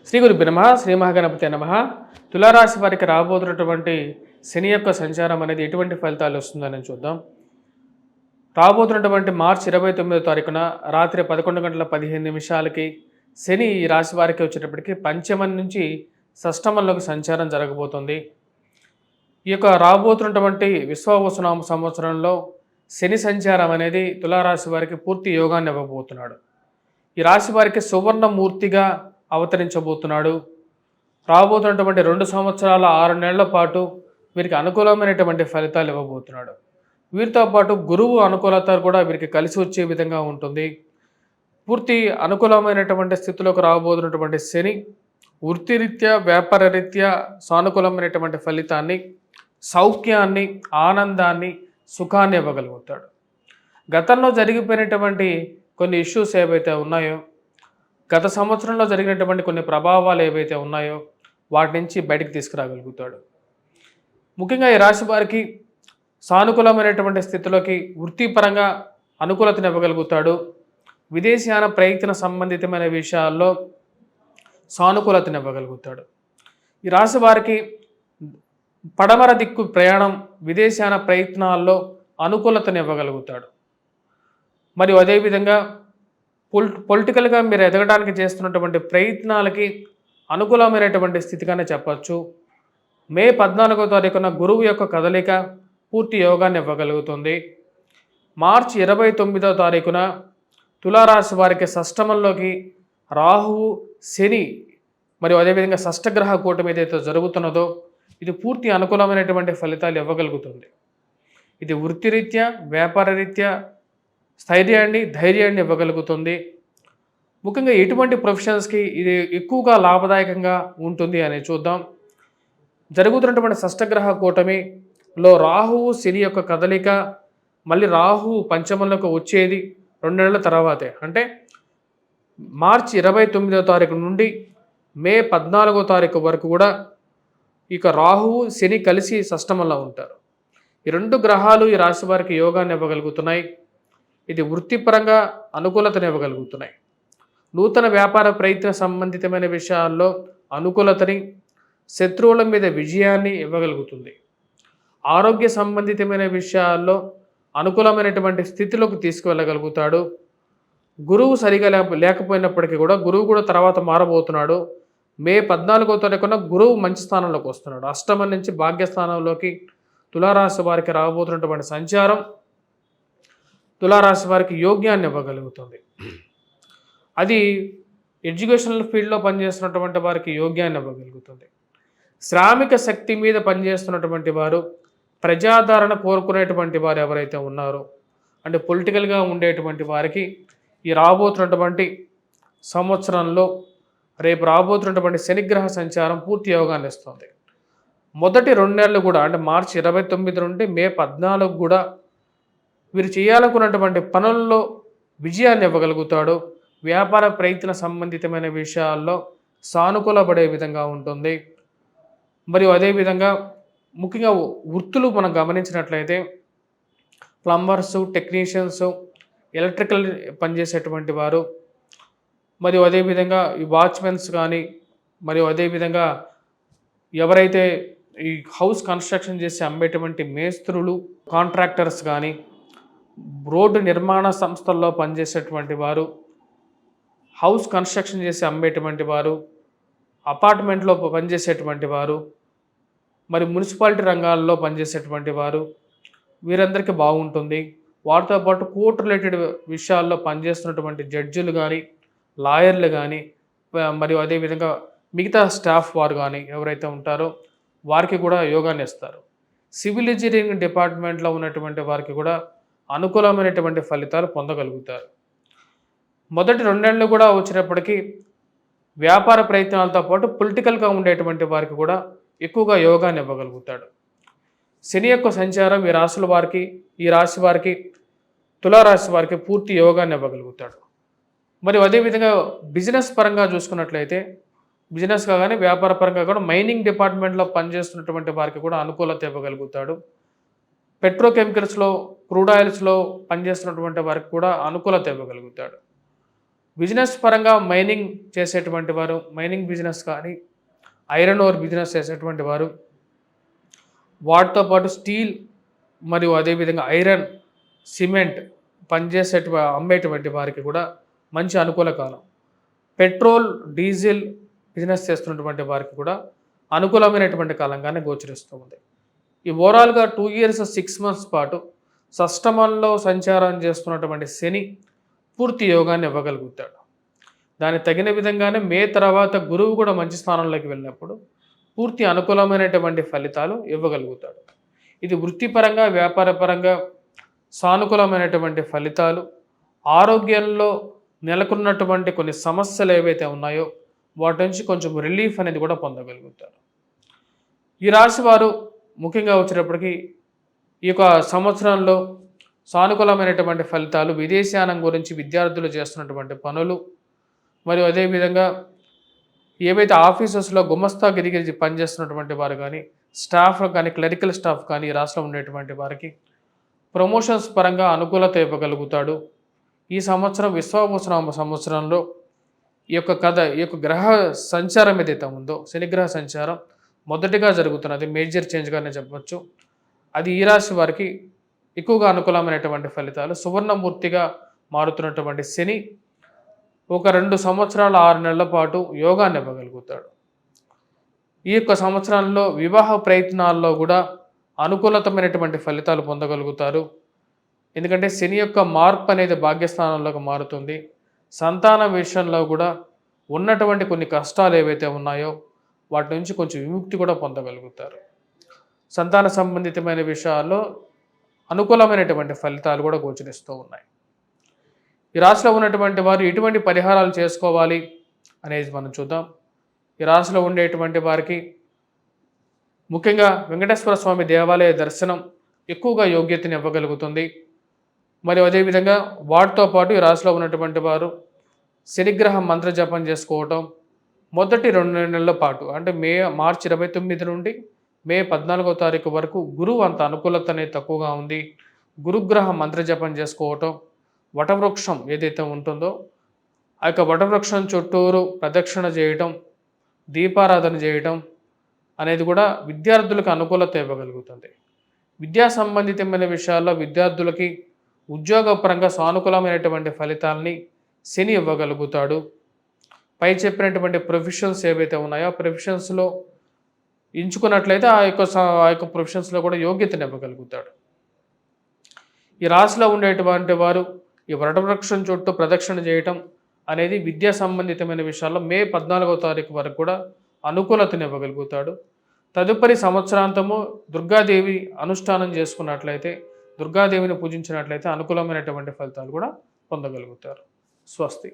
శ్రీ గురుభ్యో నమః శ్రీ మహాగణపతే నమః. తులారాశి వారికి రాబోతున్నటువంటి శని యొక్క సంచారం అనేది ఎటువంటి ఫలితాలు వస్తుందని చూద్దాం. రాబోతున్నటువంటి మార్చి 29వ తారీఖున రాత్రి 11:15 శని ఈ రాశి వారికి వచ్చేటప్పటికి పంచమం నుంచి షష్టమంలోకి సంచారం జరగబోతుంది. ఈ యొక్క రాబోతున్నటువంటి విశ్వావసునామ సంవత్సరంలో శని సంచారం అనేది తులారాశి వారికి పూర్తి యోగాన్ని ఇవ్వబోతున్నాడు. ఈ రాశి వారికి సువర్ణమూర్తిగా అవతరించబోతున్నాడు. రాబోతున్నటువంటి 2 సంవత్సరాల 6 నెలల పాటు వీరికి అనుకూలమైనటువంటి ఫలితాలు ఇవ్వబోతున్నాడు. వీరితో పాటు గురువు అనుకూలత కూడా వీరికి కలిసి వచ్చే విధంగా ఉంటుంది. పూర్తి అనుకూలమైనటువంటి స్థితిలోకి రాబోతున్నటువంటి శని వృత్తిరీత్యా వ్యాపార రీత్యా సానుకూలమైనటువంటి ఫలితాన్ని, సౌఖ్యాన్ని, ఆనందాన్ని, సుఖాన్ని ఇవ్వగలుగుతాడు. గతంలో జరిగిపోయినటువంటి కొన్ని ఇష్యూస్ ఏవైతే ఉన్నాయో, గత సంవత్సరంలో జరిగినటువంటి కొన్ని ప్రభావాలు ఏవైతే ఉన్నాయో వాటి నుంచి బయటికి తీసుకురాగలుగుతాడు. ముఖ్యంగా ఈ రాశి వారికి సానుకూలమైనటువంటి స్థితిలోకి వృత్తిపరంగా అనుకూలతను ఇవ్వగలుగుతాడు. విదేశీయాన ప్రయత్న సంబంధితమైన విషయాల్లో సానుకూలతను ఇవ్వగలుగుతాడు. ఈ రాశి వారికి పడమర దిక్కు ప్రయాణం, విదేశీయాన ప్రయత్నాల్లో అనుకూలతను ఇవ్వగలుగుతాడు. మరియు అదేవిధంగా పొలిటికల్గా మీరు ఎదగడానికి చేస్తున్నటువంటి ప్రయత్నాలకి అనుకూలమైనటువంటి స్థితిగానే చెప్పచ్చు. మే 14వ తారీఖున గురువు యొక్క కదలిక పూర్తి యోగాన్ని ఇవ్వగలుగుతుంది. మార్చి 29వ తారీఖున తులారాశి వారికి షష్టమంలోకి రాహువు, శని మరియు అదేవిధంగా షష్టగ్రహ కూటమి ఏదైతే జరుగుతున్నదో ఇది పూర్తి అనుకూలమైనటువంటి ఫలితాలు ఇవ్వగలుగుతుంది. ఇది వృత్తిరీత్యా వ్యాపార రీత్యా స్థైర్యాన్ని, ధైర్యాన్ని ఇవ్వగలుగుతుంది. ముఖ్యంగా ఎటువంటి ప్రొఫెషన్స్కి ఇది ఎక్కువగా లాభదాయకంగా ఉంటుంది అని చూద్దాం. జరుగుతున్నటువంటి షష్టగ్రహ కూటమిలో రాహువు, శని యొక్క కదలిక, మళ్ళీ రాహువు పంచమంలోకి వచ్చేది 2 నెలల తర్వాతే, అంటే మార్చి 29వ తారీఖు నుండి మే 14వ తారీఖు వరకు కూడా ఇక రాహువు, శని కలిసి షష్టమంలో ఉంటారు. ఈ 2 గ్రహాలు ఈ రాశి వారికి యోగాన్ని ఇవ్వగలుగుతున్నాయి. ఇది వృత్తిపరంగా అనుకూలతను ఇవ్వగలుగుతున్నాయి. నూతన వ్యాపార ప్రయత్న సంబంధితమైన విషయాల్లో అనుకూలతని, శత్రువుల మీద విజయాన్ని ఇవ్వగలుగుతుంది. ఆరోగ్య సంబంధితమైన విషయాల్లో అనుకూలమైనటువంటి స్థితిలోకి తీసుకువెళ్ళగలుగుతాడు. గురువు సరిగా లేకపోయినప్పటికీ కూడా గురువు కూడా తర్వాత మారబోతున్నాడు. మే 14వ తారీఖున గురువు మంచి స్థానంలోకి వస్తున్నాడు. అష్టమం నుంచి భాగ్యస్థానంలోకి తులారాశి వారికి రాబోతున్నటువంటి సంచారం తులారాశి వారికి యోగ్యాన్ని ఇవ్వగలుగుతుంది. అది ఎడ్యుకేషనల్ ఫీల్డ్లో పనిచేస్తున్నటువంటి వారికి యోగ్యాన్ని ఇవ్వగలుగుతుంది. శ్రామిక శక్తి మీద పనిచేస్తున్నటువంటి వారు, ప్రజాదరణ కోరుకునేటువంటి వారు ఎవరైతే ఉన్నారో, అంటే పొలిటికల్గా ఉండేటువంటి వారికి ఈ రాబోతున్నటువంటి సంవత్సరంలో రేపు రాబోతున్నటువంటి శనిగ్రహ సంచారం పూర్తి యోగాన్ని ఇస్తుంది. మొదటి 2 నెలలు కూడా, అంటే మార్చి 29 నుండి మే 14 కూడా వీరు చేయాలనుకున్నటువంటి పనుల్లో విజయాన్ని ఇవ్వగలుగుతాడు. వ్యాపార ప్రయత్న సంబంధితమైన విషయాల్లో సానుకూలపడే విధంగా ఉంటుంది. మరియు అదేవిధంగా ముఖ్యంగా వృత్తులు మనం గమనించినట్లయితే ప్లంబర్సు, టెక్నీషియన్స్, ఎలక్ట్రికల్ పనిచేసేటువంటి వారు, మరియు అదేవిధంగా ఈ వాచ్మెన్స్ కానీ, మరియు అదేవిధంగా ఎవరైతే ఈ హౌస్ కన్స్ట్రక్షన్ చేసి అమ్మేటువంటి మేస్త్రులు, కాంట్రాక్టర్స్ కానీ, రోడ్డు నిర్మాణ సంస్థల్లో పనిచేసేటువంటి వారు, హౌస్ కన్స్ట్రక్షన్ చేసి అమ్మేటువంటి వారు, అపార్ట్మెంట్లో పనిచేసేటువంటి వారు, మరి మున్సిపాలిటీ రంగాల్లో పనిచేసేటువంటి వారు, వీరందరికీ బాగుంటుంది. వాటితో పాటు కోర్టు రిలేటెడ్ విషయాల్లో పనిచేస్తున్నటువంటి జడ్జిలు కానీ, లాయర్లు కానీ, మరియు అదేవిధంగా మిగతా స్టాఫ్ వారు కానీ ఎవరైతే ఉంటారో వారికి కూడా యోగాన్ని ఇస్తారు. సివిల్ ఇంజనీరింగ్ డిపార్ట్మెంట్లో ఉన్నటువంటి వారికి కూడా అనుకూలమైనటువంటి ఫలితాలు పొందగలుగుతారు. మొదటి 2 నెలలు కూడా వచ్చినప్పటికీ వ్యాపార ప్రయత్నాలతో పాటు పొలిటికల్గా ఉండేటువంటి వారికి కూడా ఎక్కువగా యోగాన్ని ఇవ్వగలుగుతాడు. శని యొక్క సంచారం ఈ రాశి వారికి తులారాశి వారికి పూర్తి యోగాన్ని ఇవ్వగలుగుతాడు. మరియు అదేవిధంగా బిజినెస్ పరంగా చూసుకున్నట్లయితే, బిజినెస్గా కానీ వ్యాపార పరంగా కూడా మైనింగ్ డిపార్ట్మెంట్లో పనిచేస్తున్నటువంటి వారికి కూడా అనుకూలత ఇవ్వగలుగుతాడు. పెట్రోకెమికల్స్లో, క్రూడ్ ఆయిల్స్లో పనిచేస్తున్నటువంటి వారికి కూడా అనుకూలత ఇవ్వగలుగుతాడు. బిజినెస్ పరంగా మైనింగ్ చేసేటువంటి వారు, మైనింగ్ బిజినెస్ కానీ ఐరన్ ఓర్ బిజినెస్ చేసేటువంటి వారు, వాటితో పాటు స్టీల్ మరియు అదేవిధంగా ఐరన్, సిమెంట్ అమ్మేటువంటి వారికి కూడా మంచి అనుకూల కాలం. పెట్రోల్, డీజిల్ బిజినెస్ చేస్తున్నటువంటి వారికి కూడా అనుకూలమైనటువంటి కాలంగానే గోచరిస్తూ ఉంది. ఈ ఓవరాల్గా 2 years 6 months పాటు షష్టమంలో సంచారం చేస్తున్నటువంటి శని పూర్తి యోగాన్ని ఇవ్వగలుగుతాడు. దానికి తగిన విధంగానే మే తర్వాత గురువు కూడా మంచి స్థానంలోకి వెళ్ళినప్పుడు పూర్తి అనుకూలమైనటువంటి ఫలితాలు ఇవ్వగలుగుతాడు. ఇది వృత్తిపరంగా, వ్యాపారపరంగా సానుకూలమైనటువంటి ఫలితాలు, ఆరోగ్యంలో నెలకొన్నటువంటి కొన్ని సమస్యలు ఏవైతే ఉన్నాయో వాటి నుంచి కొంచెం రిలీఫ్ అనేది కూడా పొందగలుగుతారు. ఈ రాశి వారు ముఖ్యంగా వచ్చేటప్పటికి ఈ యొక్క సంవత్సరంలో సానుకూలమైనటువంటి ఫలితాలు, విదేశానం గురించి విద్యార్థులు చేస్తున్నటువంటి పనులు, మరియు అదేవిధంగా ఏవైతే ఆఫీసెస్లో గుమస్తాగిరి పనిచేస్తున్నటువంటి వారు కానీ, స్టాఫ్ కానీ, క్లరికల్ స్టాఫ్ కానీ ఈ రాష్ట్రంలో ఉండేటువంటి వారికి ప్రమోషన్స్ పరంగా అనుకూలత ఇవ్వగలుగుతాడు. ఈ సంవత్సరం విశ్వావసనామ సంవత్సరంలో ఈ యొక్క గ్రహ సంచారం ఏదైతే ఉందో, శనిగ్రహ సంచారం మొదటిగా జరుగుతున్నది, మేజర్ చేంజ్గానే చెప్పవచ్చు. అది ఈ రాశి వారికి ఎక్కువగా అనుకూలమైనటువంటి ఫలితాలు. సువర్ణమూర్తిగా మారుతున్నటువంటి శని ఒక 2 సంవత్సరాల 6 నెలల పాటు యోగాన్ని ఇవ్వగలుగుతాడు. ఈ యొక్క సంవత్సరంలో వివాహ ప్రయత్నాల్లో కూడా అనుకూలతమైనటువంటి ఫలితాలు పొందగలుగుతారు. ఎందుకంటే శని యొక్క మార్పు అనేది భాగ్యస్థానంలోకి మారుతుంది. సంతాన విషయంలో కూడా ఉన్నటువంటి కొన్ని కష్టాలు ఏవైతే ఉన్నాయో వాటి నుంచి కొంచెం విముక్తి కూడా పొందగలుగుతారు. సంతాన సంబంధితమైన విషయాల్లో అనుకూలమైనటువంటి ఫలితాలు కూడా గోచరిస్తూ ఉన్నాయి. ఈ రాశిలో ఉన్నటువంటి వారు ఎటువంటి పరిహారాలు చేసుకోవాలి అనేది మనం చూద్దాం. ఈ రాశిలో ఉండేటువంటి వారికి ముఖ్యంగా వెంకటేశ్వర స్వామి దేవాలయ దర్శనం ఎక్కువగా యోగ్యతని ఇవ్వగలుగుతుంది. మరియు అదేవిధంగా వాటితో పాటు ఈ రాశిలో ఉన్నటువంటి వారు శనిగ్రహం మంత్ర జపం చేసుకోవటం మొదటి 2 నెలల పాటు, అంటే మార్చి 29 నుండి మే 14వ తారీఖు వరకు గురువు అంత అనుకూలత అనేది తక్కువగా ఉంది. గురుగ్రహ మంత్ర జపం చేసుకోవటం, వటవృక్షం ఏదైతే ఉంటుందో ఆ యొక్క వటవృక్షం చుట్టూరు ప్రదక్షిణ చేయటం, దీపారాధన చేయటం అనేది కూడా విద్యార్థులకు అనుకూలత ఇవ్వగలుగుతుంది. విద్యా సంబంధితమైన విషయాల్లో విద్యార్థులకి ఉద్యోగపరంగా సానుకూలమైనటువంటి ఫలితాలని శని ఇవ్వగలుగుతాడు. పై చెప్పినటువంటి ప్రొఫెషన్స్ ఏవైతే ఉన్నాయో ఆ ప్రొఫెషన్స్లో ఎంచుకున్నట్లయితే ఆ యొక్క ప్రొఫెషన్స్లో కూడా యోగ్యతను ఇవ్వగలుగుతాడు. ఈ రాశిలో ఉండేటువంటి వారు ఈ వటవృక్షం చుట్టూ ప్రదక్షిణ చేయటం అనేది విద్యా సంబంధితమైన విషయాల్లో మే 14వ తారీఖు వరకు కూడా అనుకూలతను ఇవ్వగలుగుతాడు. తదుపరి సంవత్సరాంతము దుర్గాదేవి అనుష్ఠానం చేసుకున్నట్లయితే, దుర్గాదేవిని పూజించినట్లయితే అనుకూలమైనటువంటి ఫలితాలు కూడా పొందగలుగుతారు. స్వస్తి.